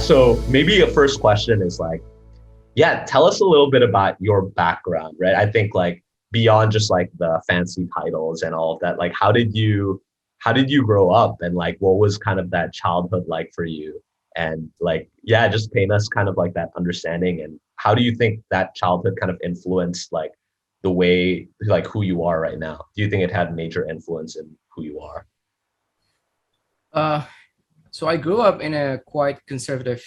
So maybe a first question is like, yeah, tell us a little bit about your background, right? I think like beyond just like the fancy titles and all of that, like how did you grow up and like what was kind of that childhood like for you? And like, yeah, just paint us kind of like that understanding and how do you think that childhood kind of influenced like the way like who you are right now? Do you think it had major influence in who you are? Uh, so I grew up in a quite conservative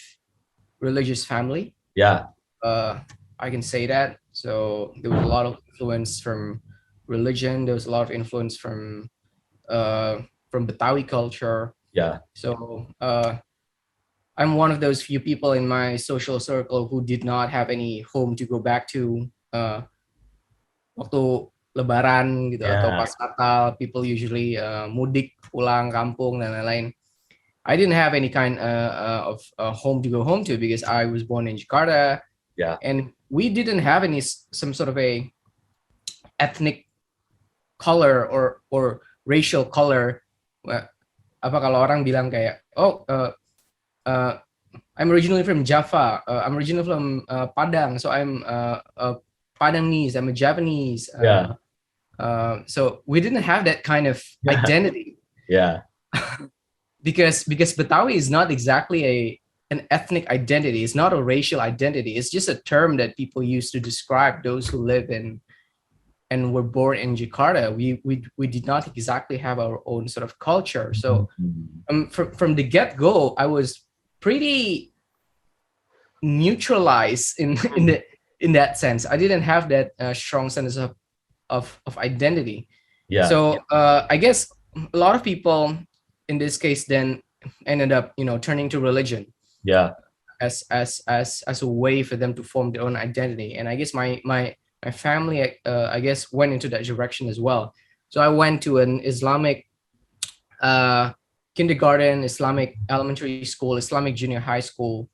religious family. Yeah, Uh, I can say that. So there was a lot of influence from religion. There was a lot of influence from Betawi culture. yeah, So I'm one of those few people in my social circle who did not have any home to go back to waktu Lebaran gitu atau yeah, pas Natal. People usually mudik pulang kampung dan lain-lain. I didn't have any kind of home to go home to because I was born in Jakarta, yeah, and we didn't have any some sort of a ethnic color or racial color. Apa kalau orang bilang kayak, oh, uh, I'm originally from Java, I'm originally from Padang, so I'm Padangese, I'm a Japanese. yeah, So we didn't have that kind of yeah, identity yeah, because Betawi is not exactly an ethnic identity. It's not a racial identity. It's just a term that people use to describe those who live in and were born in Jakarta. We did not exactly have our own sort of culture. So Mhm. from the get go, I was pretty neutralized in that sense. I didn't have that strong sense of identity. Yeah, So I guess a lot of people in this case then ended up, turning to religion yeah, as a way for them to form their own identity. And I guess my family, I guess, went into that direction as well. So I went to an Islamic uh, kindergarten, Islamic elementary school, Islamic junior high school,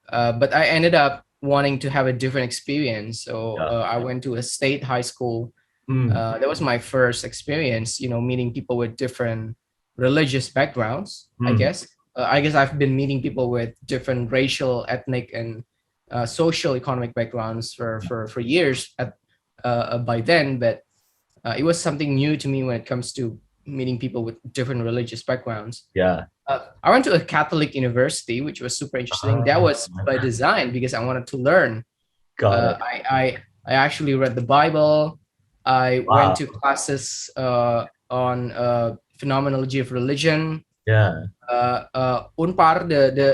but I ended up wanting to have a different experience. So yeah. I went to a state high school. Mm. That was my first experience, meeting people with different religious backgrounds. Mm. I guess I've been meeting people with different racial, ethnic, and social economic backgrounds for years by then. But it was something new to me when it comes to meeting people with different religious backgrounds. Yeah. I went to a Catholic university, which was super interesting. That Ah, was by design because I wanted to learn. got Uh, it. I, I I actually read the Bible. I went Wow. to classes on phenomenology of religion. Yeah. Unpar,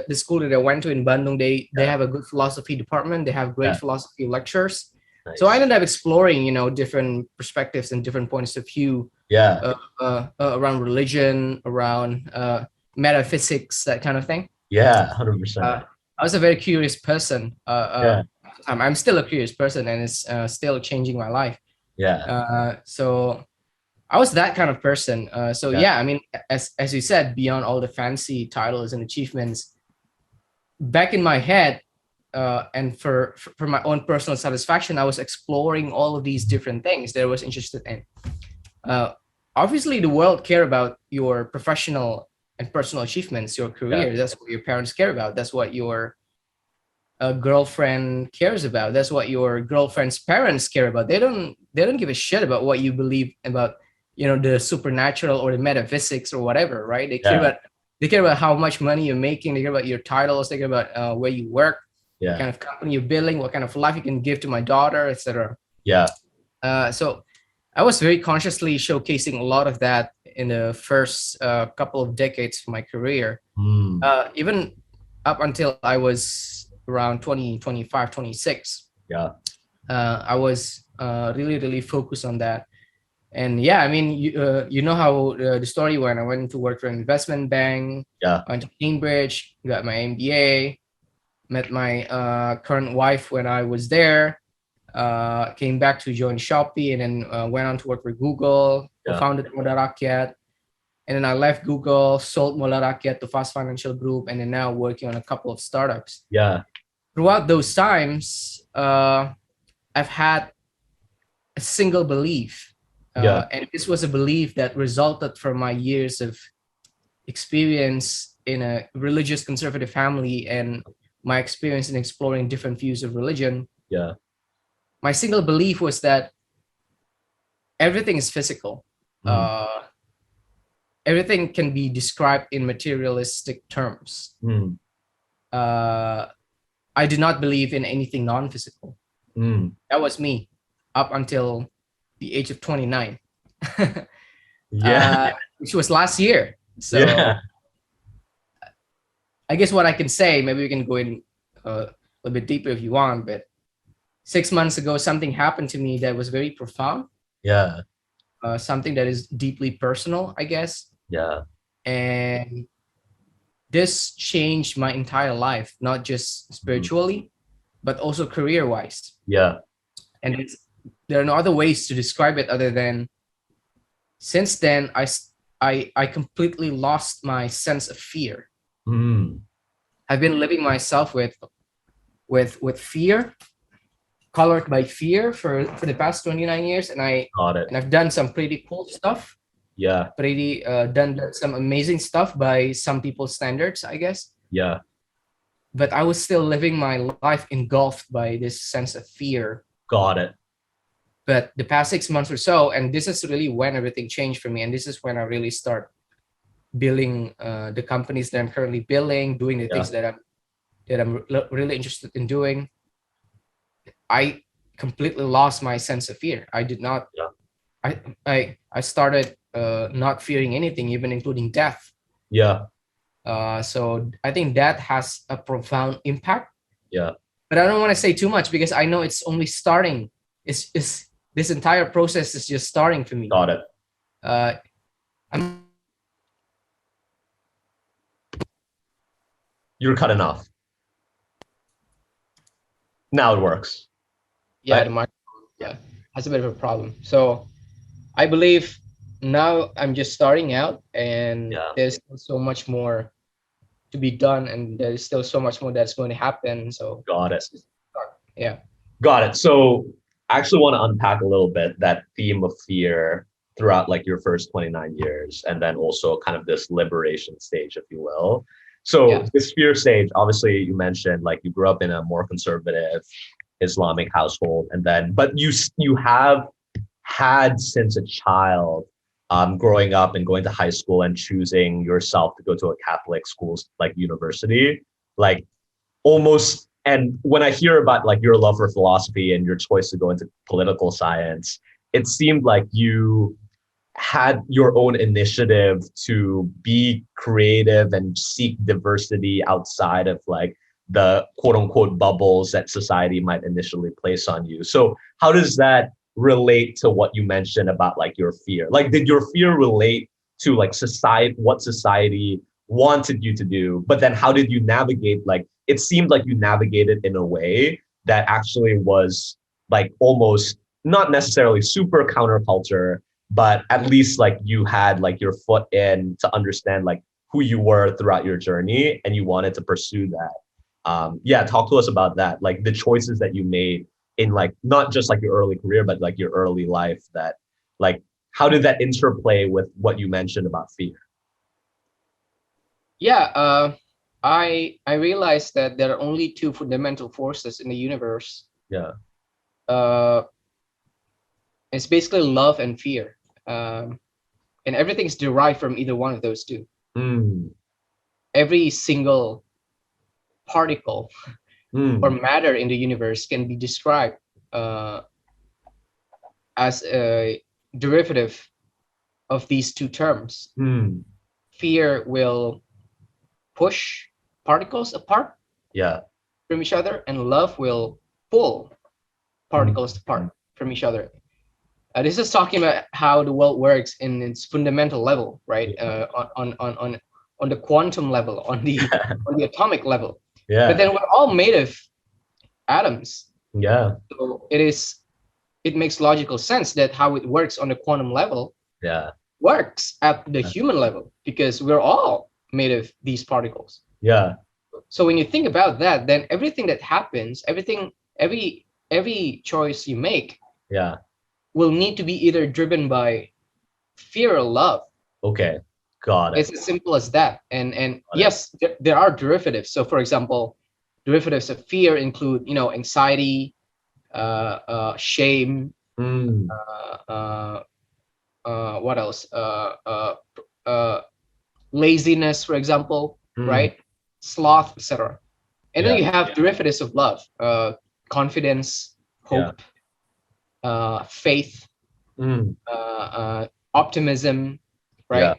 the school that I went to in Bandung, they Yeah. have a good philosophy department. They have great Yeah. philosophy lectures. So I Nice. ended up exploring, different perspectives and different points of view Yeah. around religion, around metaphysics, that kind of thing. Yeah. 100%. I was a very curious person. Yeah. At the time. I'm still a curious person, and it's still changing my life. Yeah. So I was that kind of person. So Yeah. yeah, I mean, as you said, beyond all the fancy titles and achievements, back in my head, and for my own personal satisfaction, I was exploring all of these different things that I was interested in. Uh, Obviously, the world care about your professional and personal achievements, your Yeah. career. That's what your parents care about. That's what your girlfriend cares about. That's what your girlfriend's parents care about. They don't give a shit about what you believe about, the supernatural or the metaphysics or whatever, right? Yeah. They care about how much money you're making. They care about your titles. They care about where you work, what Yeah. kind of company you're building, what kind of life you can give to my daughter, etc. Yeah. So I was very consciously showcasing a lot of that in the first couple of decades of my career. Mm. Even up until I was around 20, 25, 26, Yeah. I was really, really focused on that. And yeah, I mean, you know how the story went. I went to work for an investment bank, Yeah. went to Cambridge, got my MBA, met my current wife when I was there, came back to join Shopee, and then went on to work for Google, Yeah. co-founded Modal Rakyat. And then I left Google, sold Modal Rakyat to Fast Financial Group, and then now working on a couple of startups. Yeah. Throughout those times, I've had a single belief. Yeah. And this was a belief that resulted from my years of experience in a religious conservative family and my experience in exploring different views of religion, Yeah. my single belief was that everything is physical. Mm. Uh, Everything can be described in materialistic terms. Mm. Uh, I do not believe in anything non-physical. Mm. That was me up until the age of 29, Yeah. which was last year. Yeah. So I guess what I can say, maybe we can go in a little bit deeper if you want, but 6 months ago, something happened to me that was very profound, Yeah. something that is deeply personal, I guess. Yeah. And this changed my entire life, not just Mhm. spiritually, but also career wise. Yeah. And there are no other ways to describe it other than since then, I completely lost my sense of fear. Mm. I've been living myself with fear, colored by fear for the past 29 years, Got it. and I've done some pretty cool stuff, Yeah. pretty done some amazing stuff by some people's standards, I guess. Yeah. But I was still living my life engulfed by this sense of fear. Got it. But the past 6 months or so, and this is really when everything changed for me, and this is when I really start building the companies that I'm currently building, doing the Yeah. things that I'm really interested in doing. I completely lost my sense of fear. I did not. Yeah. I started not fearing anything, even including death. Yeah. So I think that has a profound impact. Yeah. But I don't want to say too much because I know it's only starting. It's this entire process is just starting for me. Got it. I'm You're cutting off. Now it works. yeah, Right? the microphone, yeah, has a bit of a problem. So I believe now I'm just starting out, and Yeah. there's still so much more to be done, and there's still so much more that's going to happen. So Got it. yeah, Got it. So I actually want to unpack a little bit that theme of fear throughout like your first 29 years, and then also kind of this liberation stage, if you will. So yeah, this fear stage, obviously you mentioned like you grew up in a more conservative Islamic household, and then but you have had since a child, growing up and going to high school and choosing yourself to go to a Catholic school like university, like almost. And when I hear about like your love for philosophy and your choice to go into political science, it seemed like you had your own initiative to be creative and seek diversity outside of like the quote unquote bubbles that society might initially place on you. So how does that relate to what you mentioned about like your fear? Like, did your fear relate to like society, what society wanted you to do? But then how did you navigate? Like, it seemed like you navigated in a way that actually was like almost not necessarily super counterculture, but at least like you had like your foot in to understand like who you were throughout your journey and you wanted to pursue that. Yeah, talk to us about that, like the choices that you made in like not just like your early career, but like your early life. That like how did that interplay with what you mentioned about fear? yeah. I realized that there are only two fundamental forces in the universe. Yeah. Uh, it's basically love and fear, and everything is derived from either one of those two. Mm. Every single particle or Mm. matter in the universe can be described uh, as a derivative of these two terms. Mm. Fear will push particles apart Yeah. from each other, and love will pull Mm. particles apart from each other. This is talking about how the world works in its fundamental level, right? Yeah. On the quantum level, on the atomic level. But Yeah. then we're all made of atoms, Yeah. so it makes logical sense that how it works on the quantum level Yeah. works at the human level because we're all made of these particles. Yeah. So when you think about that, then everything that happens, every choice you make Yeah. will need to be either driven by fear or love. Okay. Got it. It's as simple as that. And Got it. yes, there are derivatives. So for example, derivatives of fear include, anxiety, shame, Mm, what else? Uh, Laziness, for example, mm, right? Sloth, etc. And then yeah. you have derivatives of love, confidence, Yeah. hope, faith, Mm, optimism, yeah. right?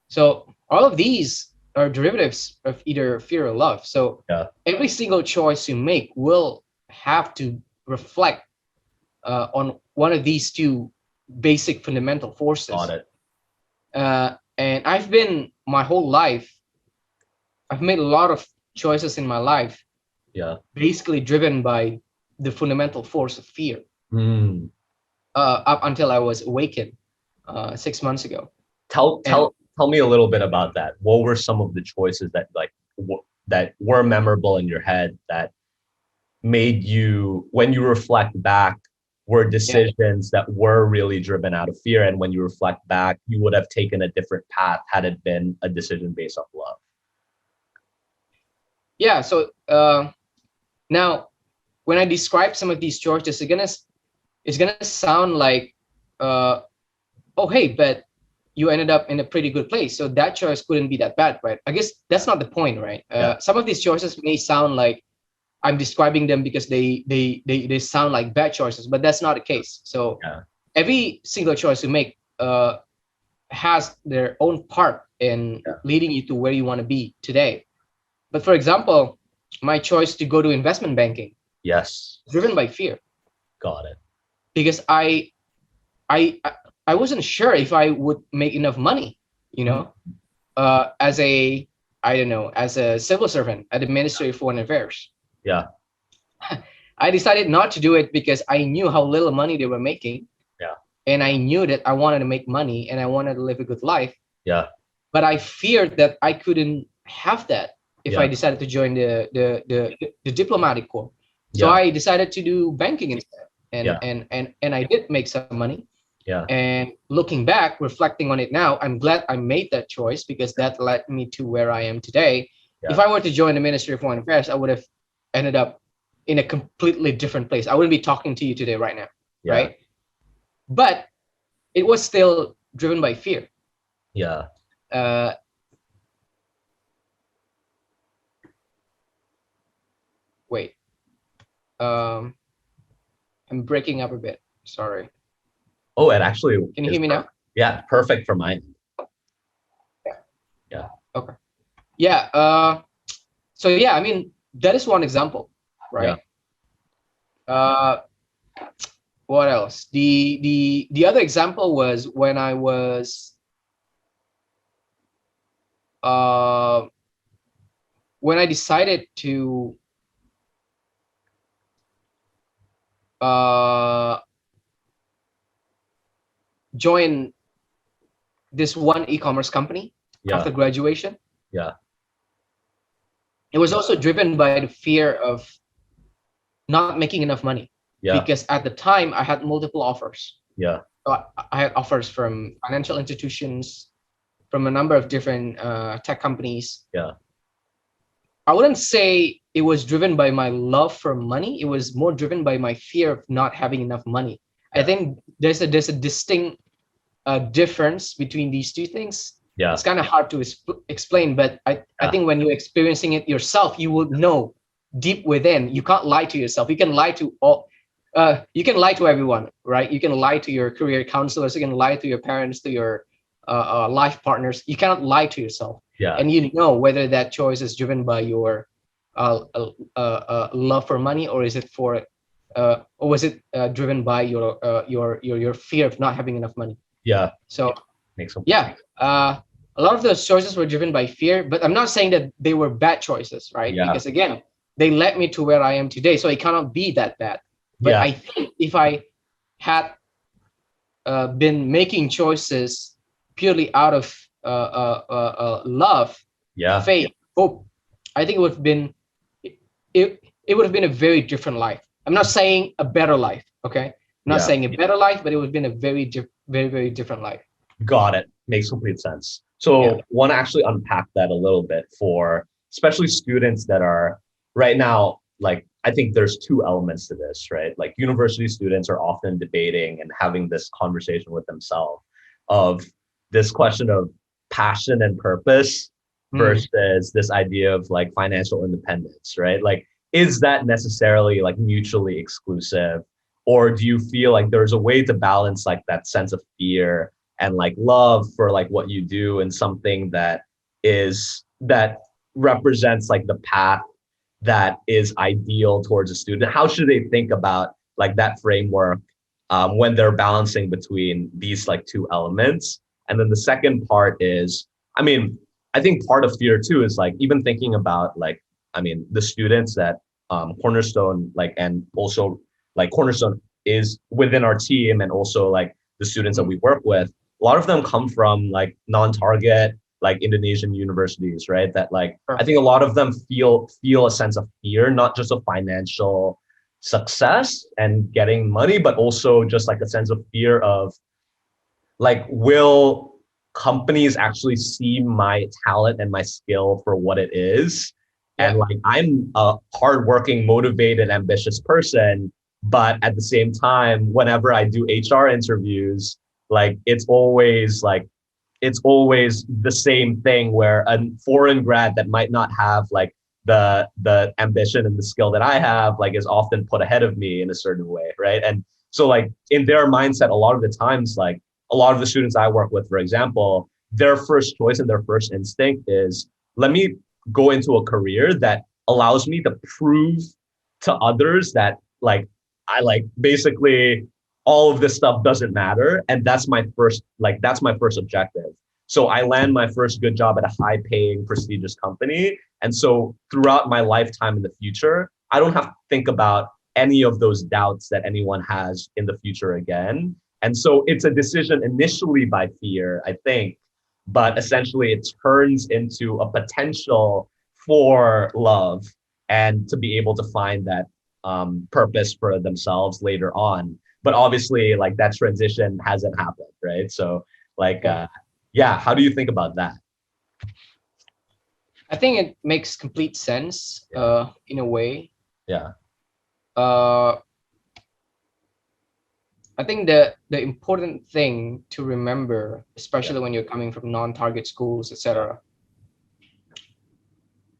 So all of these are derivatives of either fear or love. So Yeah. every single choice you make will have to reflect on one of these two basic fundamental Got forces. it. And I've been my whole life, I've made a lot of choices in my life, Yeah. basically driven by the fundamental force of fear, Mm. up until I was awakened 6 months ago. Tell And tell tell me a little bit about that. What were some of the choices that that were memorable in your head that made you, when you reflect back, were yeah, decisions that were really driven out of fear, and when you reflect back, you would have taken a different path had it been a decision based off love? yeah. So now, when I describe some of these choices, it's gonna sound like, uh, oh hey, but you ended up in a pretty good place, so that choice couldn't be that bad, right? I guess that's not the point, right? Yeah. Some of these choices may sound like I'm describing them because they sound like bad choices, but that's not the case. So Yeah. every single choice you make has their own part in Yeah. leading you to where you want to be today. But for example, my choice to go to investment banking, Yes. driven by fear, Got it. because I I wasn't sure if I would make enough money, you Mm. know, as a, I don't know, as a civil servant at the Ministry of Foreign Affairs. Yeah. I decided not to do it because I knew how little money they were making, Yeah. and I knew that I wanted to make money and I wanted to live a good life. Yeah. But I feared that I couldn't have that if I Yeah. decided to join the diplomatic corps. So Yeah. I decided to do banking instead, and Yeah. I did make some money. Yeah. And looking back, reflecting on it now, I'm glad I made that choice because that led me to where I am today. If Yeah. I were to join the Ministry of Foreign Affairs, I would have ended up in a completely different place. I wouldn't be talking to you today right now, Yeah. right? But it was still driven by fear. Yeah. Uh, Wait, um, I'm breaking up a bit. Sorry. Oh, it actually Can you is hear me now? perfect. Yeah, perfect for mine. Yeah. Yeah. Okay. Yeah. So yeah, I mean that is one example, Yeah. right? Uh, what else? The other example was uh when I decided to uh join this one e-commerce company Yeah. after graduation. Yeah. It was also driven by the fear of not making enough money, Yeah. because at the time I had multiple offers. Yeah. So I had offers from financial institutions, from a number of different tech companies. Yeah. I wouldn't say it was driven by my love for money. It was more driven by my fear of not having enough money. I Yeah. think there's a distinct difference between these two things. Yeah. It's kind of hard to explain, but I think when you're experiencing it yourself, you will know deep within. You can't lie to yourself. You can lie to all. You can lie to everyone, right? You can lie to your career counselors. You can lie to your parents, to your life partners. You cannot lie to yourself, Yeah. and you know whether that choice is driven by your love for money, or is it for, or was it driven by your fear of not having enough money? Yeah. So Makes sense. yeah, a lot of those choices were driven by fear, but I'm not saying that they were bad choices, right? Yeah. Because again, they led me to where I am today, so it cannot be that bad. But Yeah. I think if I had been making choices purely out of love, Yeah. faith, hope, I think it would have been it would have been a very different life. I'm not saying a better life, okay? I'm not Yeah. saying a better life, but it would have been a very very very different life. Got it. Makes complete sense. Yeah. So want to actually unpack that a little bit for especially students that are right now, like I think there's two elements to this, right? Like university students are often debating and having this conversation with themselves of this question of passion and purpose Mm. versus this idea of like financial independence, right? Like, is that necessarily like mutually exclusive? Or do you feel like there's a way to balance like that sense of fear and like love for like what you do and something that represents like the path that is ideal towards a student? How should they think about like that framework when they're balancing between these like two elements? And then the second part is, I mean, I think part of fear too is like even thinking about like, I mean, the students that Cornerstone like, and also like Cornerstone is within our team, and also like the students that Mm. we work with, a lot of them come from like non-target like Indonesian universities, right? That like I Sure. think a lot of them feel a sense of fear, not just of financial success and getting money, but also just like a sense of fear of like, will companies actually see my talent and my skill for what it is? And Yeah. like, I'm a hardworking, motivated, ambitious person, but at the same time, whenever I do HR interviews, like it's always the same thing where a foreign grad that might not have like the ambition and the skill that I have like is often put ahead of me in a certain way, right? And so like in their mindset, a lot of the times, like a lot of the students I work with, for example, their first choice and their first instinct is, let me go into a career that allows me to prove to others that like I like basically all of this stuff doesn't matter. And that's my first objective. So I land my first good job at a high paying, prestigious company. And so throughout my lifetime in the future, I don't have to think about any of those doubts that anyone has in the future again. And so it's a decision initially by fear, I think, but essentially it turns into a potential for love and to be able to find that purpose for themselves later on. But obviously, like that transition hasn't happened, right? So, like, Yeah. yeah, how do you think about that? I think it makes complete sense, Yeah, in a way. yeah, Uh, I think the important thing to remember, yeah, especially when you're coming from non-target schools, etc.,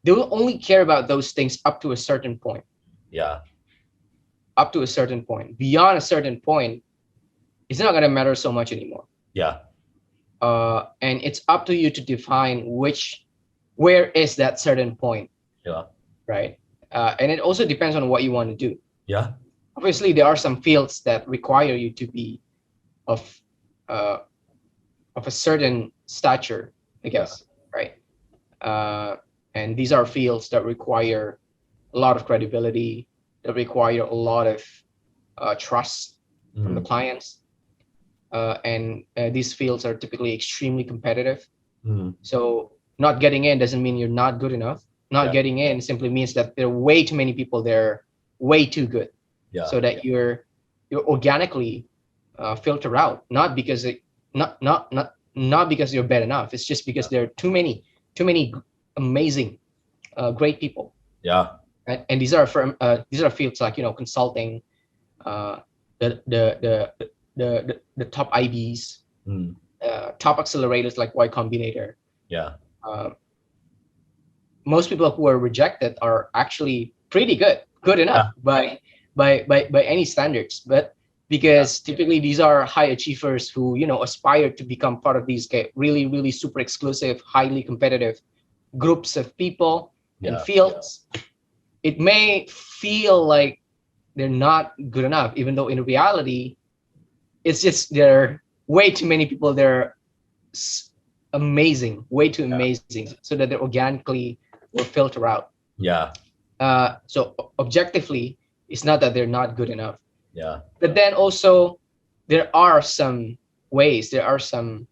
they will only care about those things up to a certain point. yeah, Up to a certain point. Beyond a certain point, it's not gonna matter so much anymore. yeah, And it's up to you to define where is that certain point, yeah, right? And it also depends on what you want to do. yeah, Obviously, there are some fields that require you to be of uh, of a certain stature, I yeah, guess, right? Uh, and these are fields that require a lot of credibility, that require a lot of trust from the mm, clients. And these fields are typically extremely competitive. mm, So not getting in doesn't mean you're not good enough. Not yeah, getting in simply means that there are way too many people there, way too good, yeah, so that you're organically filter out. Not because not because you're bad enough. It's just because there are too many amazing, great people. yeah, And these are fields like consulting, uh, the top IBs, mm, top accelerators like Y Combinator. yeah, Uh, Most people who are rejected are actually pretty good yeah, enough by any standards. But yeah, because typically these are high achievers who aspire to become part of these really really super exclusive, highly competitive groups of people and yeah, fields, it may feel like they're not good enough, even though in reality it's just there are way too many people there, amazing, way too yeah, amazing, so that they organically will filter out. yeah, So objectively, it's not that they're not good enough, yeah, but then also there are some ways, there are some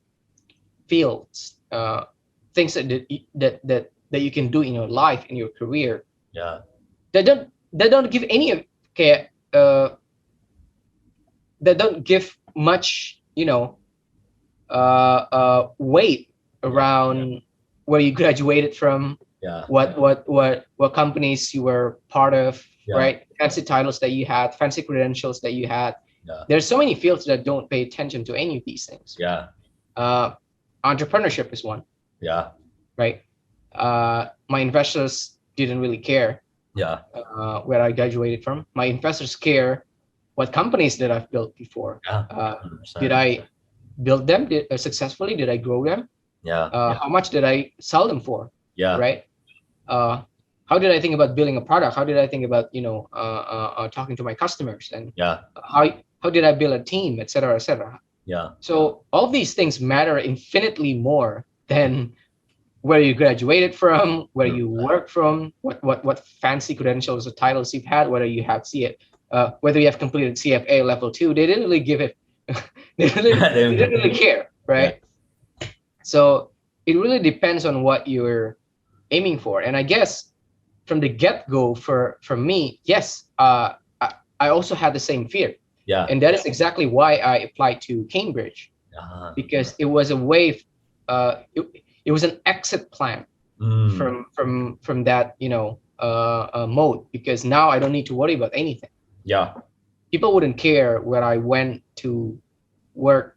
fields, things that you can do in your life, in your career, yeah, that don't give any care, that don't give much weight Yeah. around where you graduated from, Yeah. what companies you were part of, Yeah. right? Fancy titles that you had, fancy credentials that you had. Yeah. There's so many fields that don't pay attention to any of these things. Yeah. Uh, Entrepreneurship is one, Yeah. right? My investors didn't really care Yeah. where I graduated from. My investors care what companies that I've built before. Yeah. Did 100%. I build them successfully? Did I grow them? Yeah. How much did I sell them for? Yeah. Right? Uh, how did I think about building a product? How did I think about talking to my customers, and Yeah. how did I build a team, et cetera, et cetera. Yeah. So all these things matter infinitely more than where you graduated from, where you 100%. work from, what fancy credentials or titles you've had, whether you have whether you have completed CFA level 2. They didn't really give it. They didn't really care, Yeah. right? So it really depends on what you're aiming for. And I guess from the get-go, for me, yes, I also had the same fear, Yeah. and that is exactly why I applied to Cambridge, Uh, because it was a way. It was an exit plan mm, from that mode, because now I don't need to worry about anything. yeah. People wouldn't care where I went to work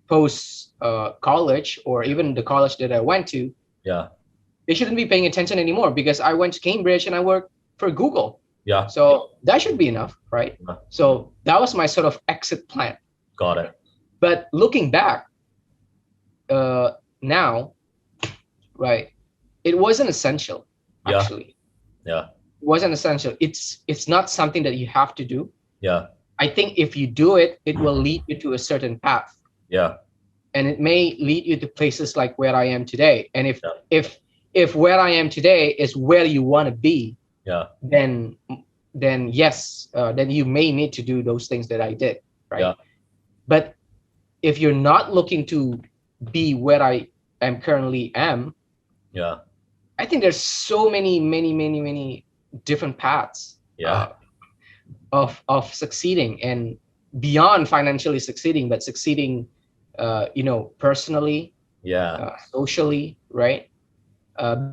post college, or even the college that I went to. Yeah. They shouldn't be paying attention anymore because I went to Cambridge and I worked for Google. Yeah. So that should be enough, right? Yeah. So that was my sort of exit plan. Got it. But looking back uh, now, right, it wasn't essential, Yeah. actually. Yeah. It wasn't essential. It's not something that you have to do. Yeah. I think if you do it, it will lead you to a certain path, Yeah. and it may lead you to places like where I am today. And Yeah. if where I am today is where you want to be, Yeah. then yes, then you may need to do those things that I did, right? Yeah. But if you're not looking to be where I am currently am, Yeah. I think there's so many different paths Yeah. of succeeding, and beyond financially succeeding, but succeeding, personally, Yeah. socially, right?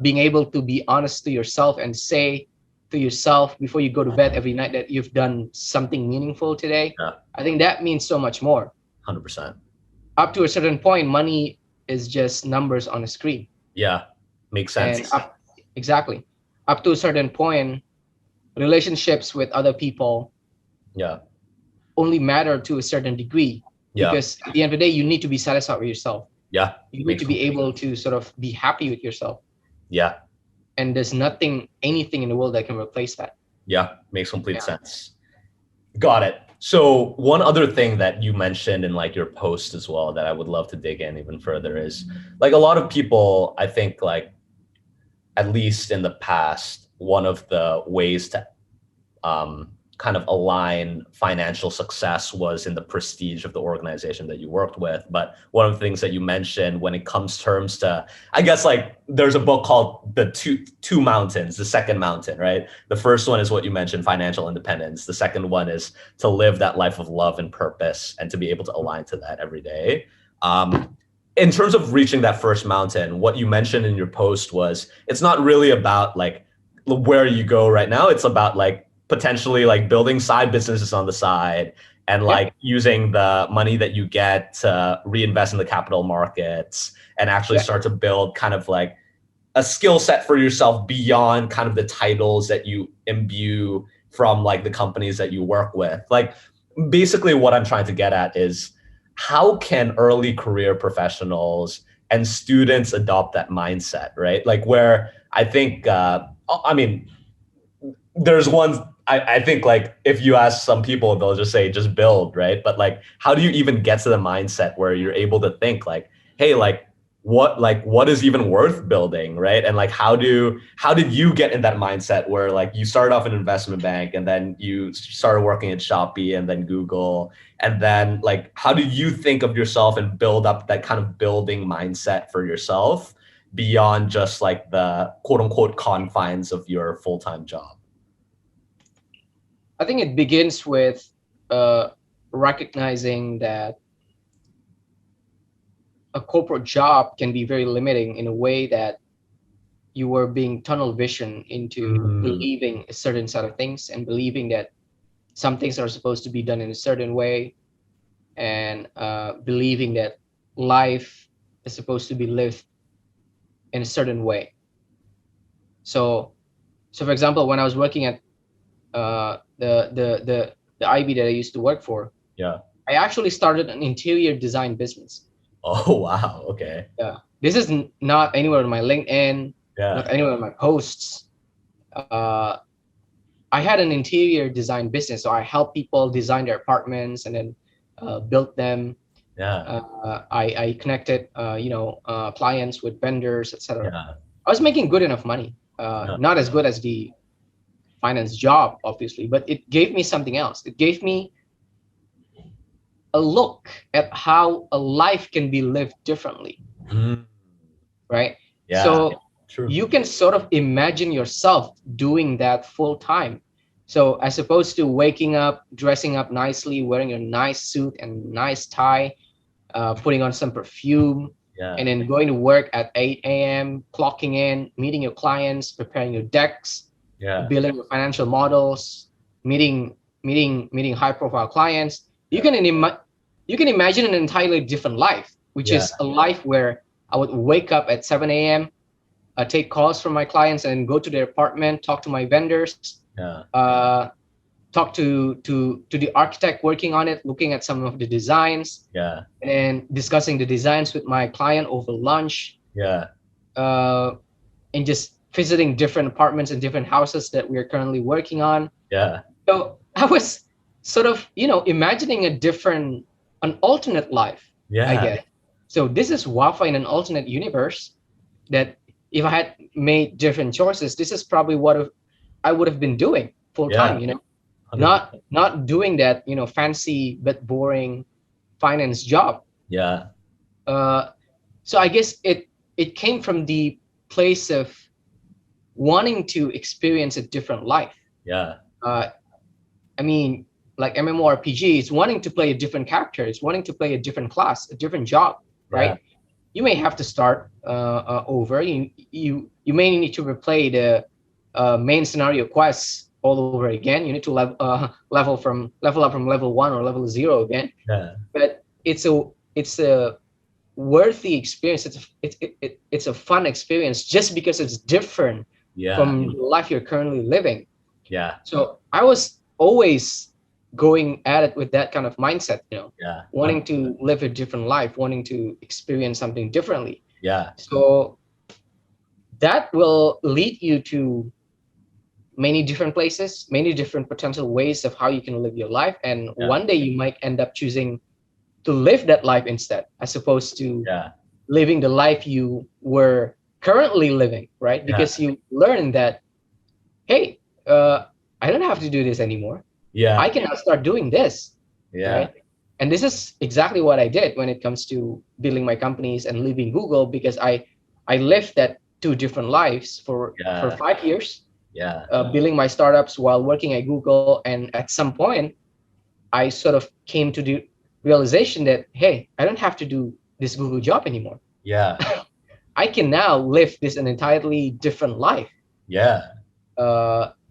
Being able to be honest to yourself and say to yourself before you go to bed every night that you've done something meaningful today. Yeah. I think that means so much more. 100%. Up to a certain point, money is just numbers on a screen. Yeah. Makes And sense. exactly, up to a certain point, relationships with other people Yeah. only matter to a certain degree, Yeah. because at the end of the day, you need to be satisfied with yourself. Yeah. You need Makes to be complete- able to sort of be happy with yourself. Yeah. And there's anything in the world that can replace that. Yeah. Makes complete Yeah. sense. Got it. So one other thing that you mentioned in like your post as well that I would love to dig in even further is like a lot of people, I think like at least in the past, one of the ways to kind of align financial success was in the prestige of the organization that you worked with. But one of the things that you mentioned when it comes terms to, I guess like there's a book called The Two Mountains, the second mountain, right? The first one is what you mentioned, financial independence. The second one is to live that life of love and purpose and to be able to align to that every day. In terms of reaching that first mountain, what you mentioned in your post was it's not really about like where you go right now. It's about like potentially like building side businesses on the side and like using the money that you get to reinvest in the capital markets and actually start to build kind of like a skill set for yourself beyond kind of the titles that you imbue from like the companies that you work with. Like basically what I'm trying to get at is how can early career professionals and students adopt that mindset, right? Like where I think, I mean, there's one, I think like if you ask some people, they'll just say, just build, right? But like, how do you even get to the mindset where you're able to think like, hey, like what is even worth building, right? And like, how did you get in that mindset where like you started off in an investment bank and then you started working at Shopee and then Google, and then like, how do you think of yourself and build up that kind of building mindset for yourself beyond just like the quote unquote confines of your full-time job? I think it begins with recognizing that a corporate job can be very limiting in a way that you were being tunnel vision into Mm, believing a certain set of things and believing that some things are supposed to be done in a certain way, and believing that life is supposed to be lived in a certain way. So, so for example, when I was working at the IB that I used to work for, yeah. I actually started an interior design business. Oh, wow. Okay. Yeah, this is not anywhere on my LinkedIn, not Yeah. anywhere on my posts. Uh, I had an interior design business, so I help people design their apartments and then build them. Yeah. I connected, clients with vendors, etc. Yeah. I was making good enough money, Yeah. not as good as the finance job, obviously, but it gave me something else. It gave me a look at how a life can be lived differently, Mm, right? yeah. So True. you can sort of imagine yourself doing that full time. So as opposed to waking up, dressing up nicely, wearing a nice suit and nice tie, putting on some perfume, Yeah. and then going to work at 8 a.m., clocking in, meeting your clients, preparing your decks, Yeah. building your financial models, meeting high profile clients. You Yeah. can you can imagine an entirely different life, which Yeah. is a life where I would wake up at 7 a.m., take calls from my clients and go to their apartment, talk to my vendors, Yeah. uh, talk to the architect working on it, looking at some of the designs, Yeah. and discussing the designs with my client over lunch, Yeah. uh, and just visiting different apartments and different houses that we are currently working on. Yeah. So I was sort of, imagining an alternate life, I Yeah. guess. So this is Wafa in an alternate universe that if I had made different choices, this is probably I would have been doing full Yeah. time, not 100%. not doing that, fancy but boring finance job. Yeah. Uh, so I guess it came from the place of wanting to experience a different life. Yeah. Uh, I mean, like MMORPG, it's wanting to play a different character, it's wanting to play a different class, a different job, Yeah. right? You may have to start over. You may need to replay the main scenario quests all over again. You need to level up from level 1 or level 0 again. Yeah. But it's a worthy experience. It's a fun experience just because it's different Yeah. from the life you're currently living. Yeah. So I was always going at it with that kind of mindset, Yeah. wanting to live a different life, wanting to experience something differently. Yeah. So that will lead you to many different places, many different potential ways of how you can live your life. And Yeah. one day you might end up choosing to live that life instead, as opposed to Yeah. living the life you were currently living, right? Yeah. Because you learn that, hey, uh, I don't have to do this anymore. I Yeah. can now start doing this, Yeah. right? And this is exactly what I did when it comes to building my companies and leaving Google, because I lived that two different lives for Yeah. 5 years, Yeah. building my startups while working at Google. And at some point, I sort of came to the realization that, hey, I don't have to do this Google job anymore. Yeah. I can now live this an entirely different life. Yeah.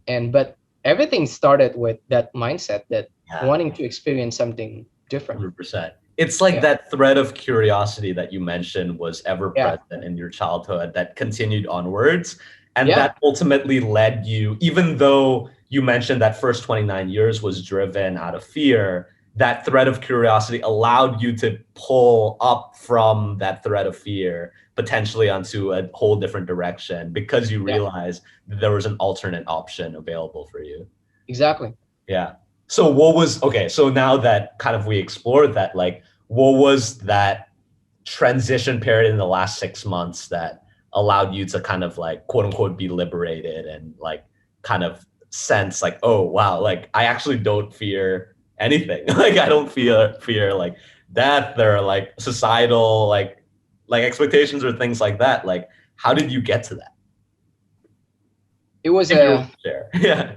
And but everything started with that mindset, that Yeah. wanting to experience something different. 100%. It's like Yeah, that thread of curiosity that you mentioned was ever yeah, present in your childhood that continued onwards. And yeah, that ultimately led you, even though you mentioned that first 29 years was driven out of fear, that thread of curiosity allowed you to pull up from that thread of fear potentially onto a whole different direction because you yeah, realized that there was an alternate option available for you. exactly. Yeah. So what was okay, so now that kind of we explored that, like what was that transition period in the last 6 months that allowed you to kind of like quote unquote be liberated and like kind of sense like, oh wow, like I actually don't fear anything. Like I don't fear like death or like societal like expectations or things like that. Like how did you get to that? It was If you're willing a to share. Yeah.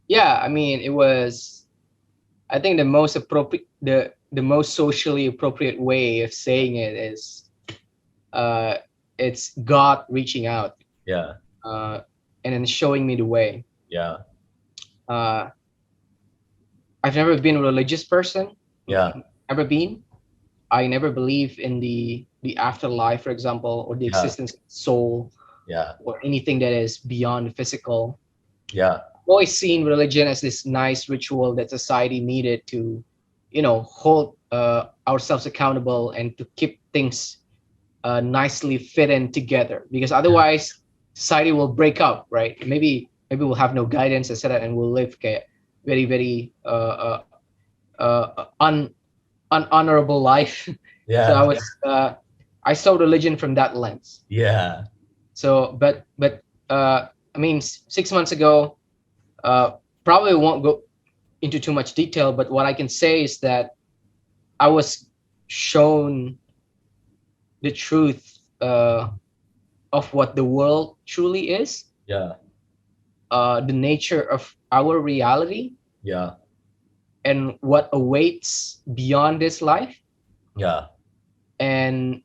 Yeah, I mean, it was, I think the most socially appropriate way of saying it is uh, it's God reaching out, Yeah. uh, and then showing me the way. Yeah. Uh, I've never been a religious person. Yeah. Never been. I never believe in the afterlife, for example, or the Yeah. existence of soul Yeah. or anything that is beyond the physical. Yeah. I've always seen religion as this nice ritual that society needed to, hold ourselves accountable and to keep things nicely fit in together. Because otherwise, society will break up, right? Maybe we'll have no guidance, etc., and we'll live very very unhonorable life. So Yeah. I saw religion from that lens. Yeah. So, but I mean, 6 months ago, probably won't go into too much detail. But what I can say is that I was shown the truth of what the world truly is, Yeah. the nature of our reality, Yeah. and what awaits beyond this life, Yeah. and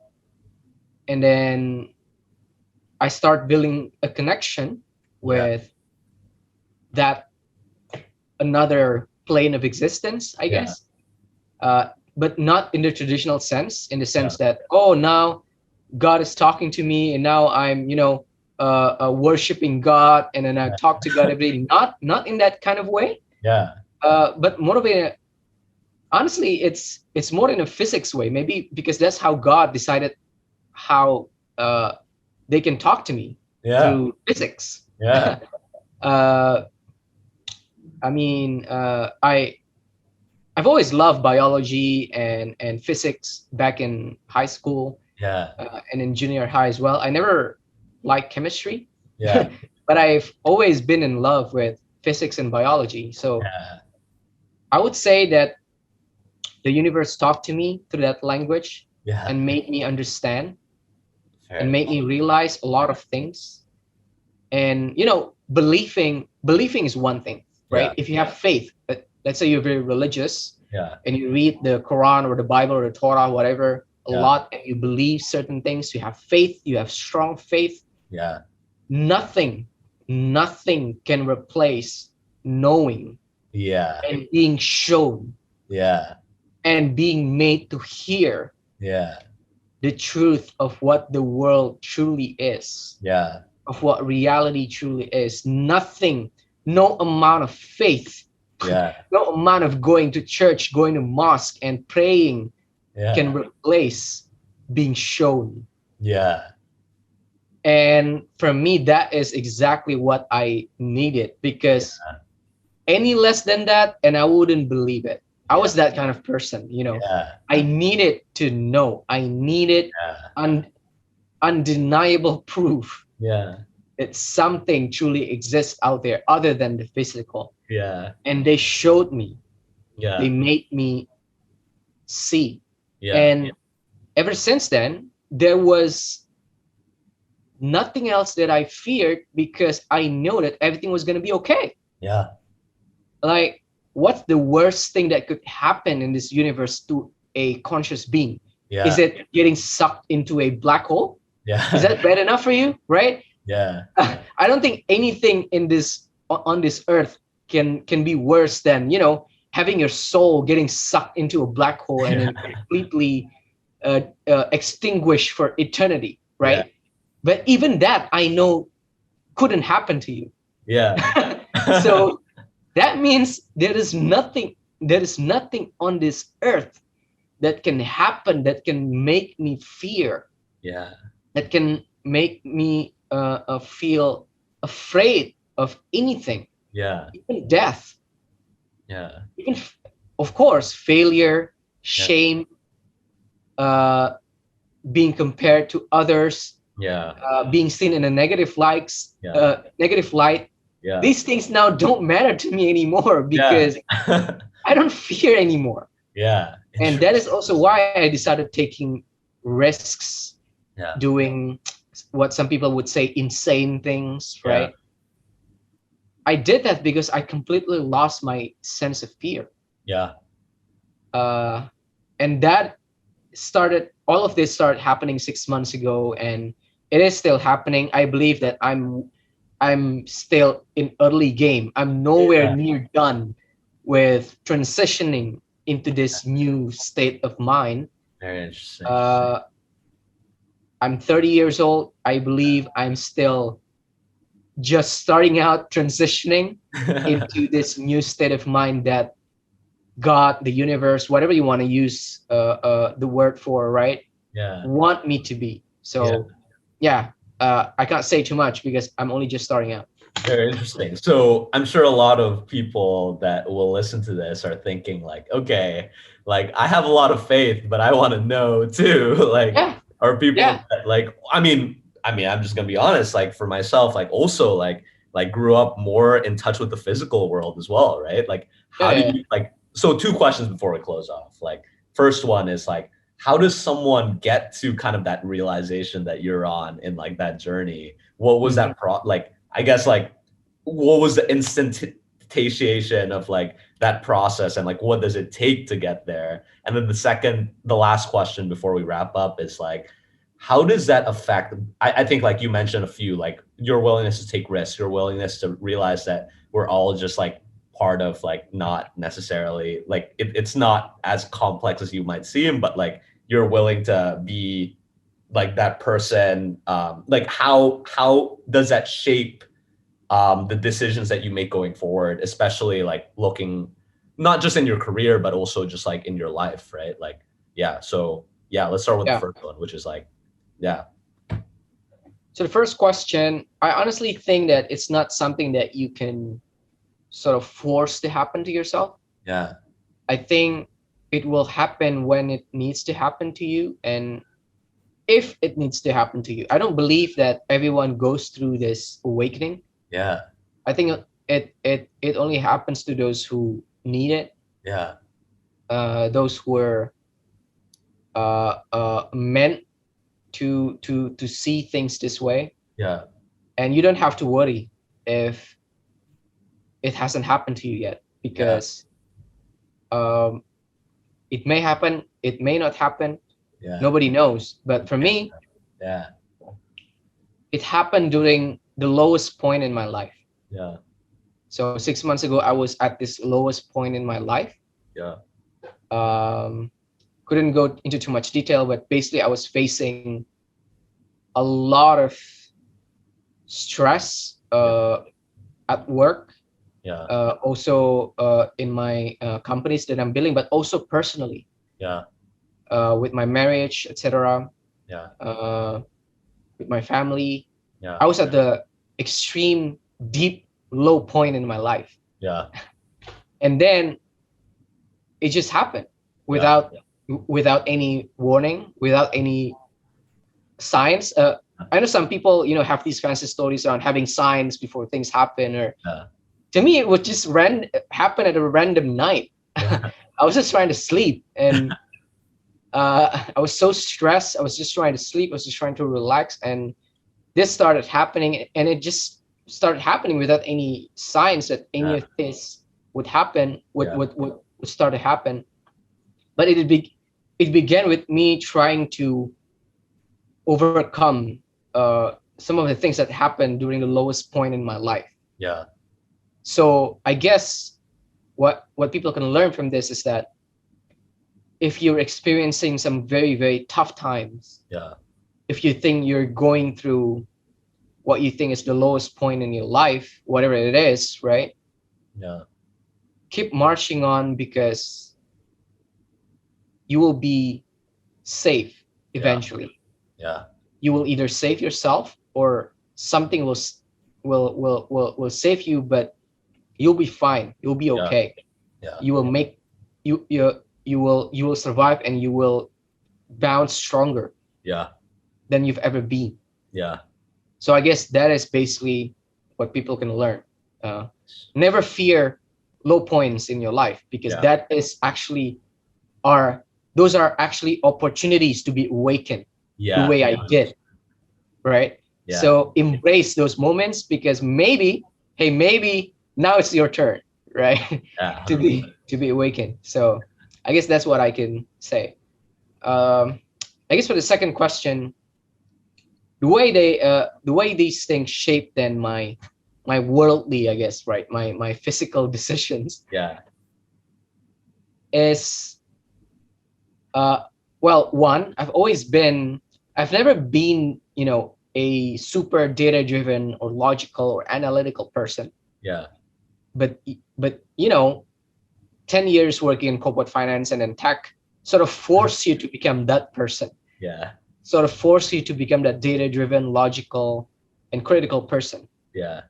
then I start building a connection Yeah. with that another plane of existence, I Yeah. guess. But not in the traditional sense, in the Yeah. sense that, oh, now God is talking to me, and now I'm, worshiping God, and then I talk to God every day. Not in that kind of way, Yeah. but more of a, honestly, it's more in a physics way, maybe because that's how God decided how they can talk to me Yeah. through physics. Yeah. uh, I mean, I've always loved biology and physics back in high school, Yeah. and in junior high as well. I never liked chemistry, Yeah. but I've always been in love with physics and biology. So Yeah. I would say that the universe talked to me through that language Yeah. and made me understand and Fair. made me realize a lot of things. And believing is one thing, Yeah. right? If you have faith, let's say you're very religious Yeah. and you read the Quran or the Bible or the Torah, whatever, a Yeah. lot, and you believe certain things, you have faith, you have strong faith. Yeah. Nothing can replace knowing Yeah. and being shown Yeah. and being made to hear Yeah. the truth of what the world truly is, Yeah. of what reality truly is. Nothing, no amount of faith, Yeah. no amount of going to church, going to mosque and praying Yeah. can replace being shown. Yeah. And for me, that is exactly what I needed, because any less than that, and I wouldn't believe it. I Yeah. was that kind of person. Yeah. I needed to know. I needed Yeah. undeniable proof Yeah. that something truly exists out there other than the physical. Yeah. And they showed me, they Yeah. made me see. Yeah. And ever since then, there was nothing else that I feared, because I know that everything was going to be okay. Yeah. Like, what's the worst thing that could happen in this universe to a conscious being? Is Yeah. it getting sucked into a black hole? Is Yeah. that bad enough for you? Right? Yeah. I don't think anything in this on this earth can be worse than having your soul getting sucked into a black hole and then completely extinguished for eternity, Yeah. right? But even that, I know, couldn't happen to you. Yeah. So that means there is nothing on this earth that can happen, that can make me fear, Yeah. that can make me feel afraid of anything, Yeah. even death, Yeah. even of course failure, Yeah. shame, uh, being compared to others, Yeah. being seen in a Yeah. negative light. Yeah. These things now don't matter to me anymore, Yeah. because I don't fear anymore. Yeah. And that is also why I decided taking risks, Yeah. doing what some people would say insane things, Yeah. right? I did that because I completely lost my sense of fear. Yeah. Uh, and that all of this started happening 6 months ago, and it is still happening. I believe that I'm still in early game. I'm nowhere Yeah. near done with transitioning into this new state of mind. Very interesting. Uh, I'm 30 years old. I believe I'm still just starting out transitioning into this new state of mind that God, the universe, whatever you want to use the word for, right? Yeah. Want me to be. Yeah. So yeah, I can't say too much because I'm only just starting out. Very interesting. So I'm sure a lot of people that will listen to this are thinking like, okay, like I have a lot of faith, but I want to know too. Like, Yeah, are people yeah, that like, I'm just gonna be honest, like for myself, like also like grew up more in touch with the physical world as well, right? Like how do yeah, you like so two questions before we close off. Like first one is like, how does someone get to kind of that realization that you're on in like that journey? What was Mhm. that like I guess like what was the instantiation of like that process and like what does it take to get there? And then the last question before we wrap up is like, how does that affect? I think like you mentioned a few, like your willingness to take risks, your willingness to realize that we're all just like part of like not necessarily like it's not as complex as you might seem, but like you're willing to be like that person. Like how does that shape the decisions that you make going forward, especially like looking not just in your career, but also just like in your life, right? Like, yeah. So yeah, let's start with the Yeah. first one, which is like, yeah, So the first question, I honestly think that it's not something that you can sort of force to happen to yourself. yeah, I think it will happen when it needs to happen to you, and if it needs to happen to you. I don't believe that everyone goes through this awakening. yeah, I think it only happens to those who need it, yeah, those who are meant to see things this way. yeah, And you don't have to worry if it hasn't happened to you yet, yeah, because um, it may happen, it may not happen. yeah, Nobody knows. But for me, yeah, it happened during the lowest point in my life. yeah, So 6 months ago, I was at this lowest point in my life. yeah, Um, couldn't go into too much detail, but basically, I was facing a lot of stress yeah, at work, yeah, also in my companies that I'm building, but also personally yeah, with my marriage, etc., yeah, uh, with my family. yeah, I was at the extreme, deep, low point in my life, yeah, and then it just happened yeah, without any warning, without any signs. I know some people, have these fancy stories around having signs before things happen, or yeah, to me, it would just happen at a random night. yeah, I was just trying to sleep, and I was so stressed. I was just trying to sleep. I was just trying to relax, and this started happening, and it just started happening without any signs that any yeah, of this would happen. Would yeah, would would, would start to happen, but it began with me trying to overcome some of the things that happened during the lowest point in my life. yeah, So I guess what people can learn from this is that if you're experiencing some very, very tough times, yeah, if you think you're going through what you think is the lowest point in your life, whatever it is, right? yeah, Keep marching on, because you will be safe yeah, eventually. yeah, You will either save yourself, or something will save you, but you'll be fine. You'll be yeah, okay. yeah, You will make you will survive, and you will bounce stronger yeah, than you've ever been. yeah, So I guess that is basically what people can learn. Uh, Never fear low points in your life, because yeah, that is actually are those are actually opportunities to be awakened the yeah, way I did, right? yeah, So embrace those moments, because maybe now it's your turn, right? yeah, to 100%. be to be awakened. So I guess that's what I can say. I guess for the second question, the way these things shape then my worldly, I guess, right, my physical decisions Yeah. is well, one, I've never been, a super data driven or logical or analytical person, Yeah. but but 10 years working in corporate finance and then tech sort of force you to become that person, Yeah. sort of force you to become that data driven, logical, and critical person. Yeah.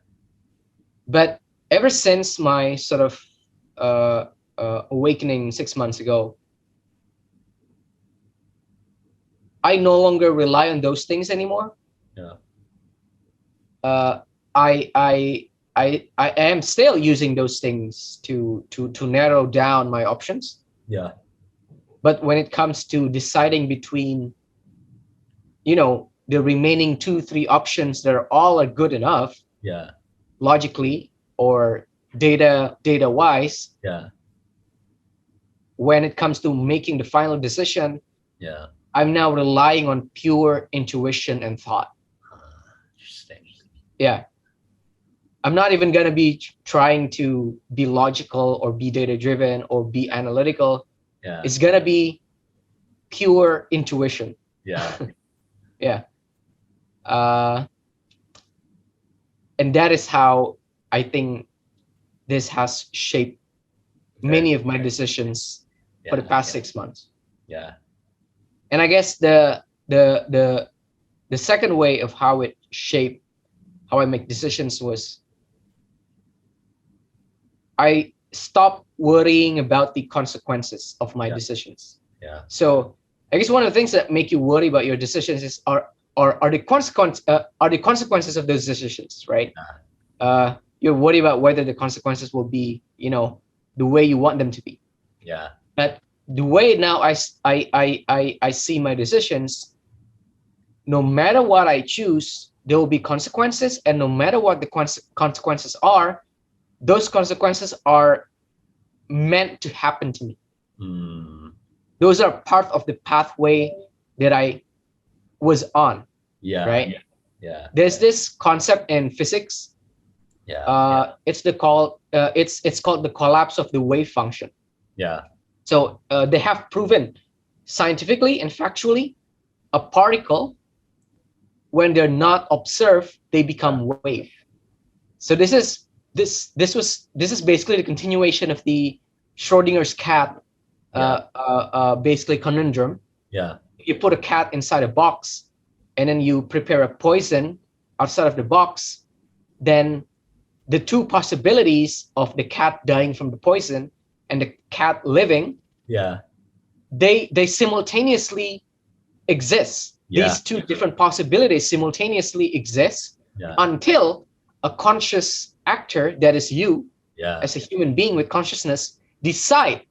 But ever since my sort of uh, awakening 6 months ago, I no longer rely on those things anymore. Yeah. uh, I I I am still using those things to narrow down my options. Yeah. But when it comes to deciding between, the remaining two, three options that are good enough Yeah. logically or data wise, Yeah. when it comes to making the final decision, Yeah. I'm now relying on pure intuition and thought. Interesting. Yeah. I'm not even going to be trying to be logical or be data driven or be analytical. Yeah. It's going to be pure intuition. Yeah. Yeah. Uh, and that is how I think this has shaped Very, many of my decisions for the yeah. past 6 months. Yeah. And I guess the second way of how it shaped how I make decisions was I stopped worrying about the consequences of my Yeah. decisions. Yeah. So I guess one of the things that make you worry about your decisions is are the consequences of those decisions, right? You're worried about whether the consequences will be, the way you want them to be. Yeah. But the way now I see my decisions, no matter what I choose, there will be consequences, and no matter what the consequences are, those consequences are meant to happen to me. Mm. Those are part of the pathway that I was on, Yeah. right? Yeah. There's this concept in physics. Yeah. It's called the collapse of the wave function. Yeah. So they have proven scientifically and factually a particle, when they're not observed, they become wave. So this is basically the continuation of the Schrodinger's cat basically conundrum. Yeah. You put a cat inside a box and then you prepare a poison outside of the box, then the two possibilities of the cat dying from the poison and the cat living, Yeah. they simultaneously exist. Yeah. These two different possibilities simultaneously exist Yeah. until a conscious actor, that is you, Yeah. as a human being with consciousness, decide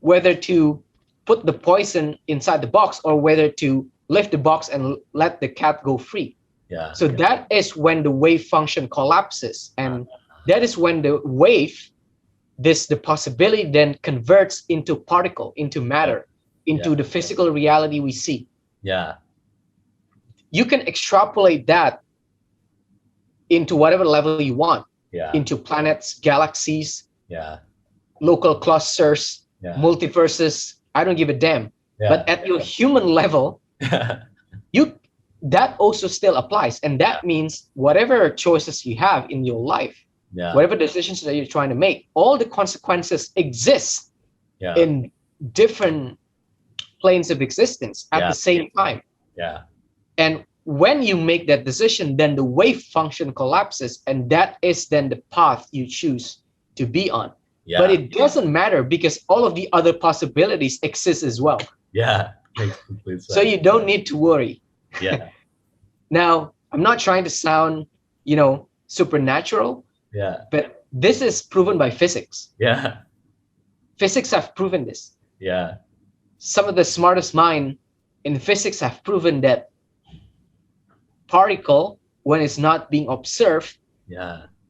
whether to put the poison inside the box or whether to lift the box and let the cat go free. Yeah. So that is when the wave function collapses, and that is when the wave, the possibility then converts into particle, into matter, into the physical reality we see. Yeah. You can extrapolate that into whatever level you want, Yeah. into planets, galaxies, Yeah. local clusters, multiverses. I don't give a damn. Yeah. But at your human level, that also still applies. And that means whatever choices you have in your life, whatever decisions that you're trying to make, all the consequences exist in different planes of existence at the same time. Yeah. And when you make that decision, then the wave function collapses, and that is then the path you choose to be on. Yeah. But it doesn't matter because all of the other possibilities exist as well. Yeah, makes complete sense. So you don't need to worry. Yeah. Now, I'm not trying to sound, supernatural. Yeah. But this is proven by physics. Yeah. Physics have proven this. Yeah. Some of the smartest minds in physics have proven that particle, when it's not being observed,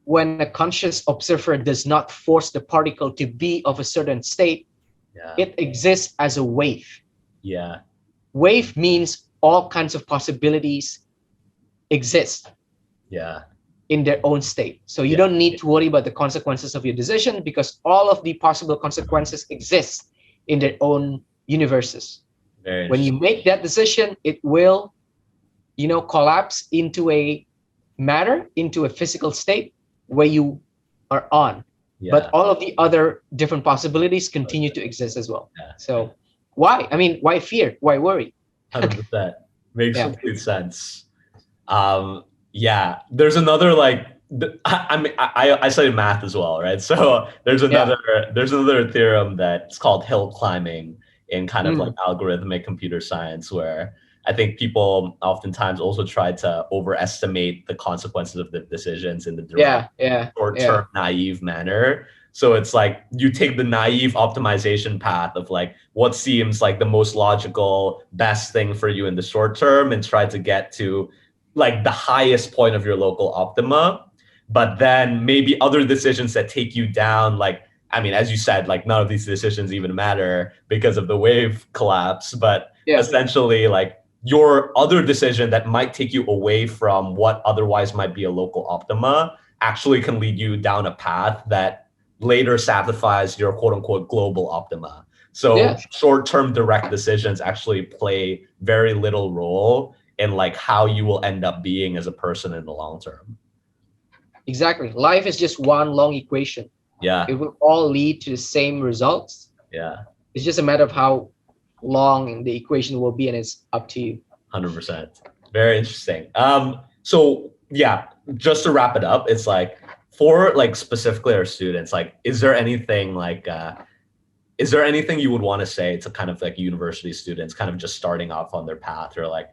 when a conscious observer does not force the particle to be of a certain state, it exists as a wave. Yeah. wave means all kinds of possibilities exist Yeah. in their own state. So you Yeah. don't need to worry about the consequences of your decision because all of the possible consequences exist in their own universes. Very When you interesting. make that decision, it will, collapse into a matter, into a physical state where you are on. But Yeah. all of the other different possibilities continue to exist as well. Yeah. So why? I mean, why fear? Why worry? 100%. Makes Yeah. complete sense. Yeah, there's another like I studied math as well, right? So Yeah. there's another theorem that's called hill climbing in kind of like Mm. algorithmic computer science, where I think people oftentimes also try to overestimate the consequences of the decisions in the direct Yeah. Yeah. Yeah. short-term naive manner. So it's like you take the naive optimization path of like what seems like the most logical, best thing for you in the short term and try to get to like the highest point of your local optima. But then maybe other decisions that take you down, like, I mean, as you said, like none of these decisions even matter because of the wave collapse. But Yeah. essentially, like your other decision that might take you away from what otherwise might be a local optima actually can lead you down a path that later satisfies your quote unquote global optima. So Yeah. short-term direct decisions actually play very little role in like how you will end up being as a person in the long term. Exactly. Life is just one long equation. Yeah. It will all lead to the same results. Yeah. It's just a matter of how long the equation will be, and it's up to you. 100%. Very interesting. So yeah, just to wrap it up, it's like for like specifically our students, like, is there anything you would want to say to kind of like university students kind of just starting off on their path, or like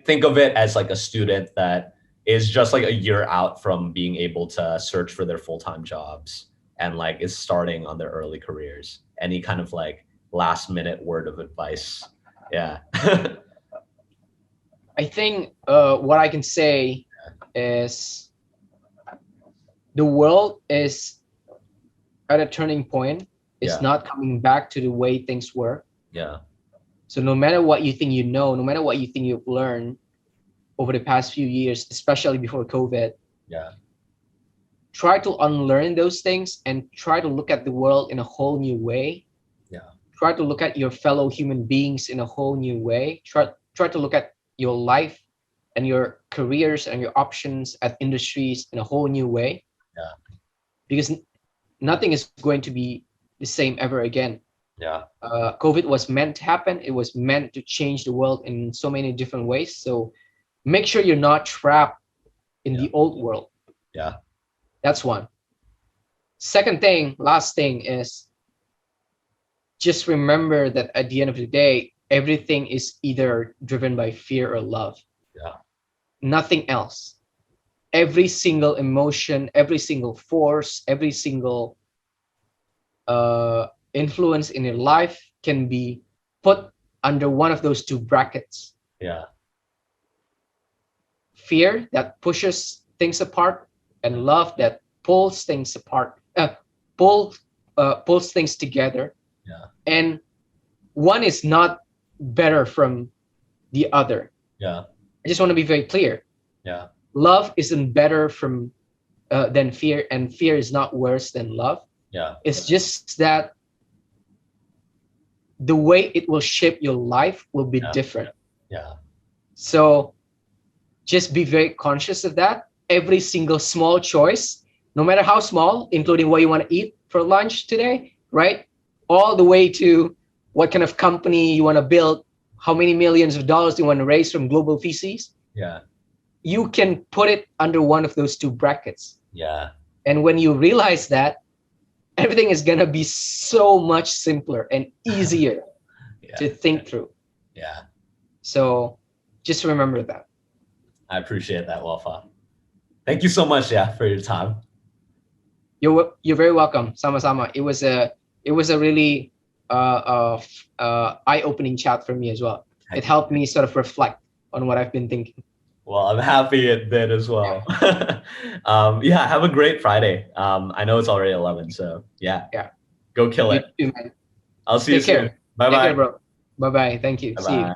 think of it as like a student that is just like a year out from being able to search for their full-time jobs and like is starting on their early careers. Any kind of like last minute word of advice? Yeah. I think what I can say is the world is at a turning point. It's Yeah. not coming back to the way things were. Yeah. So no matter what you think you know, no matter what you think you've learned over the past few years, especially before COVID, Yeah. try to unlearn those things and try to look at the world in a whole new way. Yeah. Try to look at your fellow human beings in a whole new way. Try to look at your life and your careers and your options at industries in a whole new way. Yeah. Because nothing is going to be the same ever again. Yeah. COVID was meant to happen. It was meant to change the world in so many different ways. So make sure you're not trapped in the old world. Yeah. That's one. Second thing, last thing is just remember that at the end of the day, everything is either driven by fear or love. Yeah. Nothing else. Every single emotion, every single force, every single influence in your life can be put under one of those two brackets. Yeah. Fear that pushes things apart, and love that pulls things apart, pulls things together. Yeah. And one is not better from the other. Yeah. I just want to be very clear. Yeah. Love isn't better from than fear, and fear is not worse than love. Yeah. It's just that the way it will shape your life will be different. Yeah. So just be very conscious of that. Every single small choice, no matter how small, including what you want to eat for lunch today, right? All the way to what kind of company you want to build, how many millions of dollars you want to raise from global VCs. Yeah. You can put it under one of those two brackets. Yeah. And when you realize that, everything is going to be so much simpler and easier to think through. Yeah. So just remember that. I appreciate that, Wafa. Thank you so much, for your time. You're very welcome. Sama-sama. It was a really eye-opening chat for me as well. It helped me sort of reflect on what I've been thinking. Well, I'm happy it did as well. Have a great Friday. I know it's already 11, so yeah. Go kill it. You too, man. I'll see you soon. Bye-bye. Take care, bro. Bye-bye. Thank you. Bye-bye. See you.